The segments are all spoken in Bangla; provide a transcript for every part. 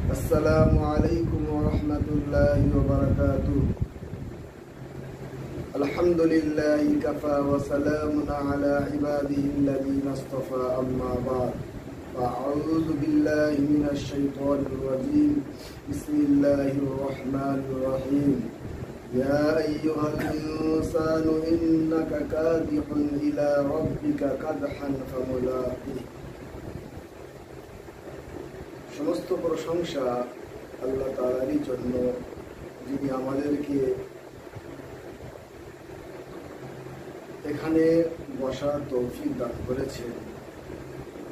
السلام عليكم ورحمة الله وبركاته. الحمد لله كفى وسلام على عباده الذين اصطفى أما بعد. أعوذ بالله من الشيطان الرجيم. بسم الله الرحمن الرحيم. يا أيها الإنسان إنك كادح إلى ربك كدحا فملاقيه. সমস্ত প্রশংসা আল্লাহ তাআলারই জন্য, যিনি আমাদেরকে এখানে বসার তৌফিক দান করেছেন।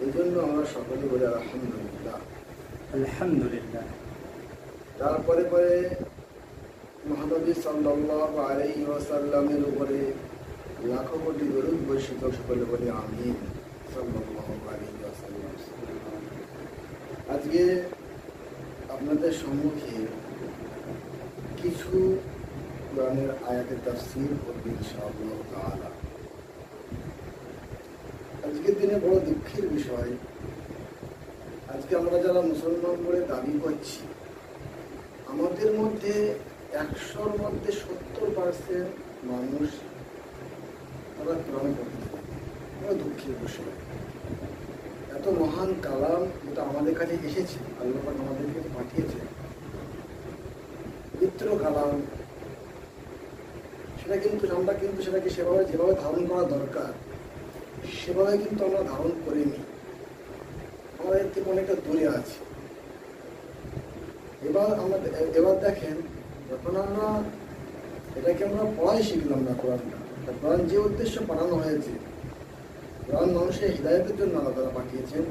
এই জন্য আমরা সকলে বলি আলহামদুলিল্লাহ। আলহামদুলিল্লাহ। তারপরে মহানবী সাল্লাল্লাহু আলাইহি ওয়াসাল্লামের উপরে লাখো কোটি দরুদ বর্ষিত, সকলে বলি আমিন। সাল্লাল্লাহু আলাইহি ওয়াসাল্লাম। আজকে আপনাদের সম্মুখে কিছু কোরআনের আয়াতের তাফসীর করব ইনশাআল্লাহ তাআলা। আজকের দিনে বড় দুঃখের বিষয়, আজকে আমরা যারা মুসলমান বলে দাবি করছি, আমাদের মধ্যে 100-র মধ্যে 70% মানুষ তারা কোরআন পড়তে থাকে। বড় দুঃখের বিষয়। এত মহান কালাম যেটা আমাদের কাছে এসেছে, আল্লাহ পাক আমাদেরকে পাঠিয়েছে, পবিত্র কালাম, সেটা কিন্তু আমরা সেটাকে সেভাবে যেভাবে ধারণ করা দরকার সেভাবে কিন্তু আমরা ধারণ করিনি। আমরা এর থেকে অনেকটা দূরে আছি। এবার দেখেন, যখন আমরা এটাকে আমরা পড়াই শিখলাম না, কোরআন যে উদ্দেশ্য পড়ানো হয়েছে, কোরআন মানুষের হিদায়তের জন্য আল্লাহ তাআলা পাঠিয়েছেন,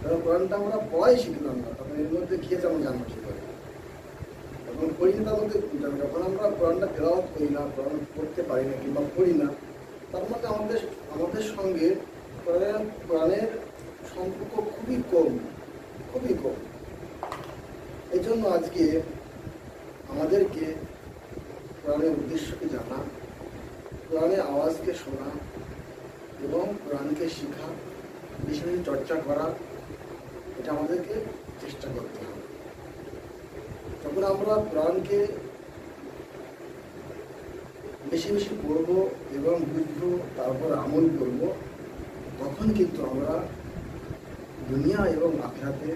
কারণ কোরআনটা আমরা পড়াই শিখলাম না, তখন এর মধ্যে কি আছে আমরা জানবো কি করে? যখন পড়ি না, তার মধ্যে যখন আমরা কোরআনটা তেলাওয়াত করি না, কোরআন পড়তে পারি না কিংবা পড়ি না, তার মধ্যে আমাদের সঙ্গে কোরআনের সম্পর্ক খুবই কম। এই জন্য আজকে আমাদেরকে কোরআনের উদ্দেশ্যকে জানা, কোরআনের আওয়াজকে শোনা এবং কোরআনকে শেখা, বেশি বেশি চর্চা করা, এটা আমাদেরকে চেষ্টা করতে হবে। যখন আমরা কোরআনকে বেশি বেশি পড়ব এবং বুঝবো, তারপর আমল করব, তখন কিন্তু আমরা দুনিয়া এবং আখিরাতে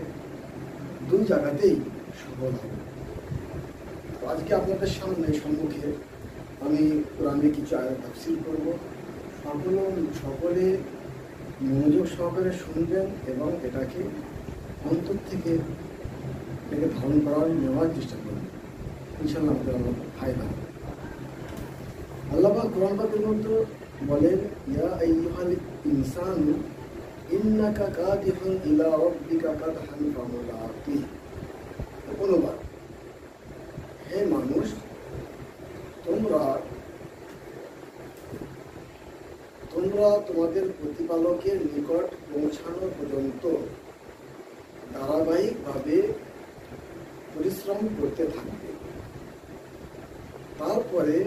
দুই জায়গাতেই সফল হব। আজকে আপনাদের সম্মুখে আমি কোরআনে কিছু আয়াত তাফসীর করব। সকলে মনোযোগ সহকারে শুনবেন এবং এটাকে অন্তর থেকে ধারণ করার নেওয়ার চেষ্টা করবেন। ইনশাআল্লাহ আমাদের ফায়দা হবে। আল্লাহ পাক কোরআন পাকের মধ্যে বলেন, ইয়া আইয়ুহাল ইনসানু ইন্নাকা কাদিহুন ইলা রাব্বিকা কাদহান ফামুলাকিহ। অনুবাদ, হে মানুষ, তোমরা তোমাদের প্রতিপালকের নিকট পৌঁছানো পর্যন্ত ধারাবাহিকভাবে পরিশ্রম করতে থাকবে, তারপরে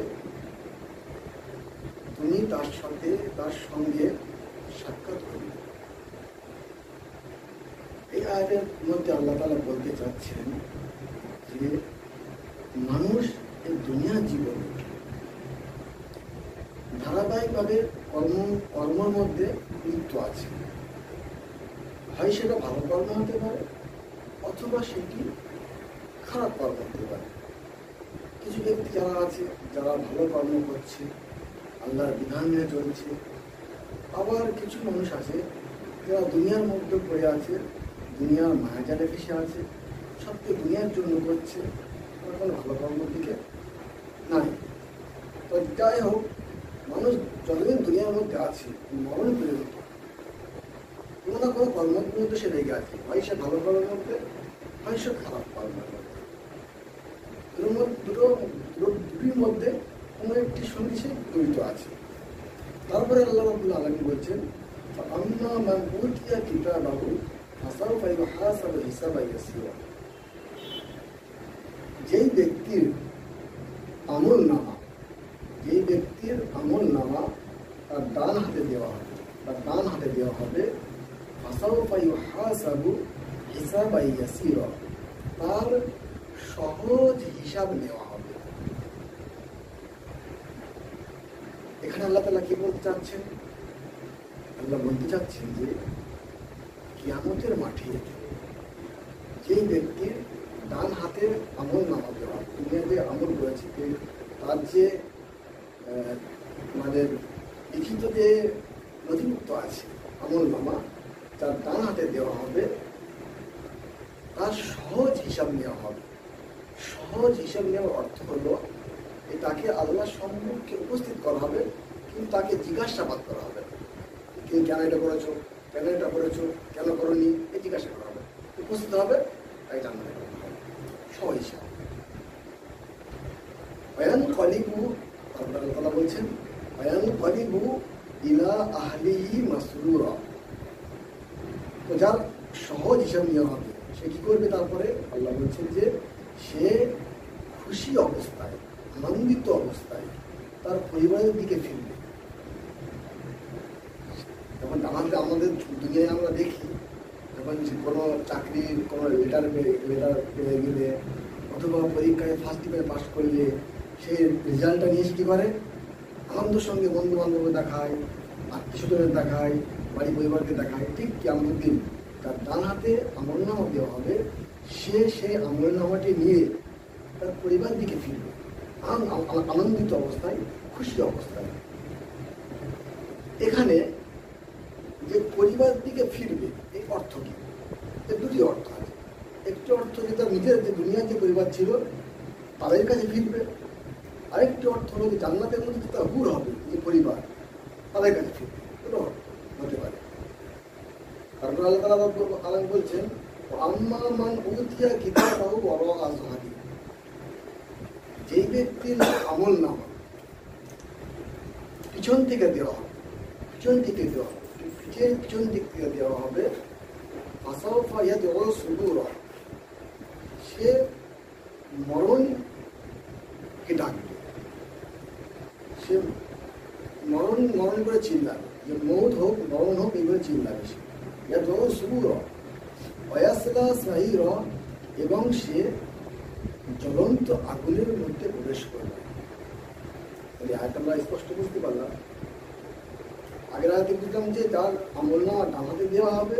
তুমি তার সঙ্গে সাক্ষাৎ করবে। এই আয়াতের মধ্যে আল্লাহ তাআলা বলতে চাচ্ছেন যে মানুষ এই দুনিয়া জীবনে ধারাবাহিকভাবে কর্মের মধ্যে লিপ্ত আছে। হয় সেটা ভালো কর্ম হতে পারে, অথবা সেটি খারাপ কর্ম হতে পারে। কিছু ব্যক্তি যারা আছে, যারা ভালো কর্ম করছে, আল্লাহর বিধান নিয়ে চলছে। আবার কিছু মানুষ আছে যারা দুনিয়ার মধ্যে পড়ে আছে, দুনিয়ার মায়াজালে ফেসে আছে, সবকে দুনিয়ার জন্য করছে, কোনো ভালো কর্মের দিকে নাই। তো যাই হোক, মানুষ যতদিন দুনিয়ার মধ্যে আছে, মরণ পর্যন্ত কোনো না কোনো কর্মের মধ্যে সে লেগে আছে, হয় সে ভালো কর্মের মধ্যে, হয় সে খারাপ কর্মের মধ্যে। দুটির মধ্যে কোনো একটি সঙ্গে সে জড়িত আছে। তারপরে আল্লাহ রাব্বুল আলামিন বলছেন, আম্মা মান উতিয়া কিতাবাহু ফাসাউফা ইউহাসাবু হিসাবান ইয়াসীরা। যেই ব্যক্তির আমল নামা তার ডান হাতে দেওয়া হবে ফাসাউফা ইউহাসাবু হিসাবান ইয়াসীরা, তার সহজ হিসাব নেওয়া হবে। এখানে আল্লাহ তাআলা কি বলতে চাচ্ছেন? আল্লাহ বলতে চাচ্ছেন যে কিয়ামতের মাঠে যেই ব্যক্তির ডান হাতের আমল নামা দেওয়া, দুনিয়া যে আমল রয়েছে, তার যে মানে লিখিত যে নথিভুক্ত আছে আমল নামা, তার ডান হাতে দেওয়া হবে, তার সহজ হিসাব নেওয়া হবে। সহজ হিসাব নেওয়ার অর্থ হলো যে তাকে আল্লাহর সম্মুখে উপস্থিত করা হবে, কিন্তু তাকে জিজ্ঞাসাবাদ করা হবে, তুমি কেন এটা করেছো, কেন এটা করেছো, কেন করোনি, এই জিজ্ঞাসা করা হবে। উপস্থিত হবে, তাই জানতে হবে সহজ হিসাব। বয়ান কলিবু, আল্লাহ তাআলা বলছেন বয়ান কলিবু ইলা আহলিহি মাসরুরা। তো যার সহজ হিসাব নেওয়া হবে সে কি করবে? তারপরে আল্লাহ বলছেন যে সে খুশি অবস্থায়, আনন্দিত অবস্থায় তার পরিবারের দিকে ফিরবে। যখন আমাদের দুনিয়ায় আমরা দেখি, যখন কোনো চাকরির কোনো লেটার পেয়ে গেলে অথবা পরীক্ষায় ফার্স্ট ডিভিশন পাস করলে সেই রেজাল্টটা নিয়ে এসে কী করে? আনন্দের সঙ্গে বন্ধু বান্ধবকে দেখায়, আত্মীয় স্বজনের দেখায়, বাড়ি পরিবারকে দেখায়। ঠিক কিয়ামতের দিন তার ডান হাতে আমলনামা দেওয়া হবে, সে সেই আমলনামাটি নিয়ে তার পরিবার দিকে ফিরবে আনন্দিত অবস্থায়, খুশি অবস্থায়। এখানে যে পরিবার দিকে ফিরবে, এই অর্থ কি? এর দুটি অর্থ আছে। একটি অর্থ যে তার নিজের যে দুনিয়ার যে পরিবার ছিল তাদের কাছে ফিরবে, আরেকটি অর্থ হলো যে জান্নাতের মধ্যে যে তার হুর হবে, যে পরিবার, তাদের কাছে ফিরবে। দুটো অর্থ হতে পারে। তারপর আল্লাহ তাআলা বলছেন আম্মা মান উতিয়া কিতাবাহু ওয়ারাআ যহরি। যেই ব্যক্তির আমল নামা পিছন থেকে দেওয়া হবে, পিছন দিক থেকে দেওয়া হবে, ফাসাউফা ইয়াদউ সুবুরা, সে মরণকে ডাকবে, সে মরণ করে চিল্লাবে, যে মৌত হোক মরণ হোক এইভাবে চিল্লাবে সে। ইয়াদউ সুবুরা ওয়ায়াসলা সাইরা, এবং সে জ্বলন্ত আগুনের মধ্যে প্রবেশ করবে। আমরা স্পষ্ট বুঝতে পারলাম। আগের আগে বুঝলাম যে যার আমলনামা ডান হাতে দেওয়া হবে,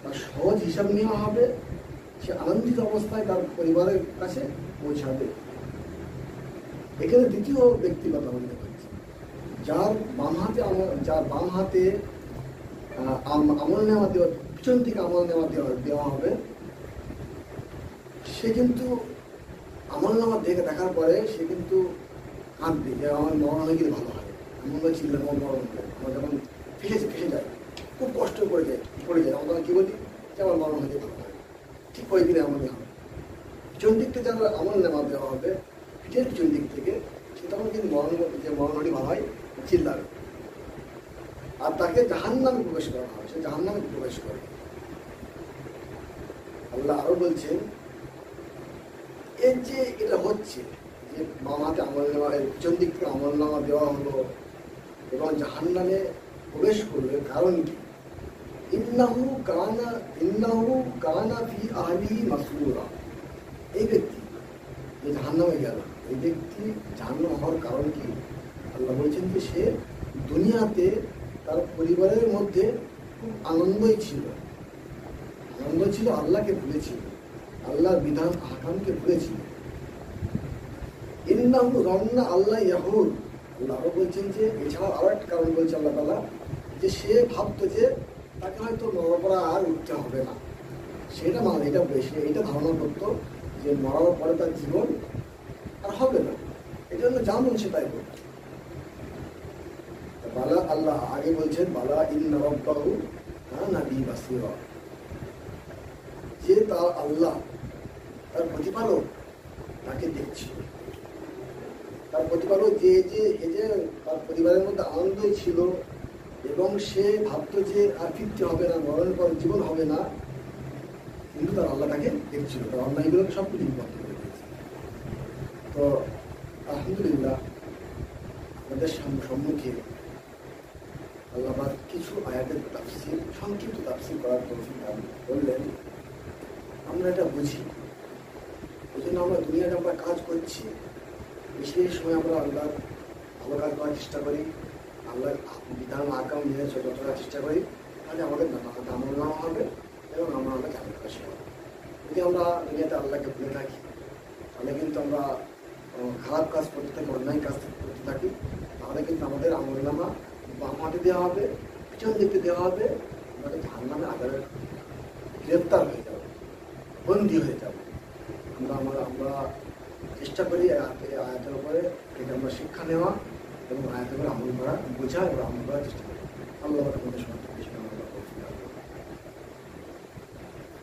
তার সহজ হিসাব নেওয়া হবে, সে আনন্দিত অবস্থায় তার পরিবারের কাছে পৌঁছাবে। এখানে দ্বিতীয় ব্যক্তির কথা বলতে পারছি, যার বাম হাতে আমল নেওয়া দেওয়া, পিছন থেকে আমল নেওয়া দেওয়া হবে, সে কিন্তু আমলনামা দেখার পরে সে কিন্তু কাঁদবে যে আমার মরণ হয়ে গেলে ভালো হয়, এমন ছিল আমার মরণ হয়, আমার যখন ফেসে যায়, খুব কষ্ট পড়ে যায়, আমার তখন কী বলি যে আমার মরণ হয়ে ভালো হয়, ঠিক ওই দিনে আমাদের হবে। পিছন দিক থেকে যারা আমল নেওয়া দেওয়া হবে, পিঠের পিছন দিক থেকে, সে তখন কিন্তু মরণ হলে ভালো হয় চিল্লাবে, আর তাকে জাহান্নামে প্রবেশ করা হয়, সে জাহান্নামে প্রবেশ করে। আল্লাহ আরো বলছেন এর যে এটা হচ্ছে যে বাম হাতে আমল নেওয়া, পিছন দিক থেকে আমল নামা দেওয়া হলো এবং জাহান্নামে প্রবেশ করবে, কারণ কি? ইন্নাহু কানা ফি আহলিহি মাসরুরা। এই ব্যক্তি যে জাহান্নামে গেল, এই ব্যক্তি জাহান্নাম হওয়ার কারণ কি? আল্লাহ বলছেন যে সে দুনিয়াতে তার পরিবারের মধ্যে খুব আনন্দই ছিল, আল্লাহকে ভুলেছিল, আল্লাহর বিধান আহকামকে ভুলেছিল। ইন্নাহু যান্না আল্লাহ ইয়াহুর। আল্লাহ বলছেন যে এছাড়াও আরো একটা কারণ বলছে আল্লাহ তাআলা, যে সে ভাবতো যে তাকে হয়তো মরার পরে আর উঠতে হবে না, সেটা এটা ধারণা করতো যে মরার পরে তার জীবন আর হবে না, এই জন্য যেমন সে তাই করত। বালা আল্লাহ আগে বলছেন বালা ইন্না রাব্বাহু কানা বিহি বাসীরা, যে তার আল্লাহ তার প্রতিপালক তাকে দেখছিল, তার প্রতিপালক যে তার পরিবারের মধ্যে আনন্দই ছিল এবং সে ভাবতো যে আর ফিরতে হবে না, মরণের পর জীবন হবে না, কিন্তু তার আল্লাহ তাকে দেখছিল, তার অন্যায়গুলোকে সব কিছু বন্ধ করে দিয়েছে। তো আলহামদুলিল্লাহ আমাদের সম্মুখে আল্লাহ কিছু আয়াতের তাফসীর, সংক্ষিপ্ত তাফসীর করার তৌফিক দান করলেন। আমরা এটা বুঝি, ওই জন্য আমরা দুনিয়াতে আমরা কাজ করছি, বেশি সময় আমরা আল্লাহর ভালো কাজ করার চেষ্টা করি, আল্লাহর বিধান আগাম মেনে চলার চেষ্টা করি, তাহলে আমাদের আমল নেওয়া হবে এবং আমরা জানতে পারছি। যদি আমরা দুনিয়াতে আল্লাহকে ভুলে থাকি, তাহলে কিন্তু আমরা খারাপ কাজ করতে থাকি, অন্যায় কাজ করতে থাকি, তাহলে কিন্তু আমাদের আমল নামা বাম হাতে দেওয়া হবে, পিছন দিকে দেওয়া হবে, আমাদের জাহান্নামে আদালত গ্রেপ্তার হয়ে যাবে, বন্দী হয়ে যাবে। আমরা চেষ্টা করি আয়াতের উপরে থেকে আমরা শিক্ষা নেওয়া এবং আয়াতের উপরে আমল করা, বোঝা এবং আমল করার চেষ্টা করি। আল্লাহ আমাদের সমাজ